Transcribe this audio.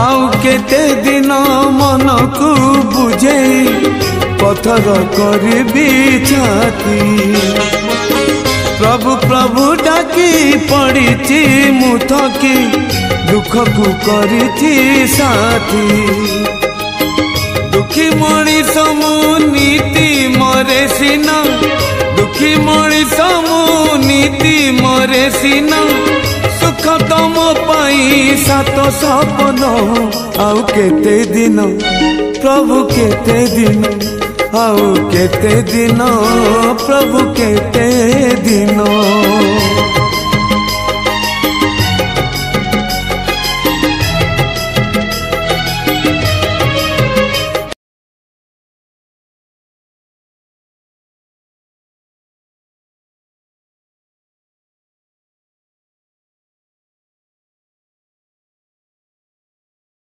आउ केते दिन मन को बुझे पथर करबी छाती प्रभु प्रभु डाकी पड़ी मुथकी दुख को करी साथी दुखी मणिष नीति मरे सीना दुखी मणिष नीति मरे सीना सुख तम पाई सात सपन आउ केते दिन प्रभु केते दिन आउ केते दिन प्रभु केते दिन।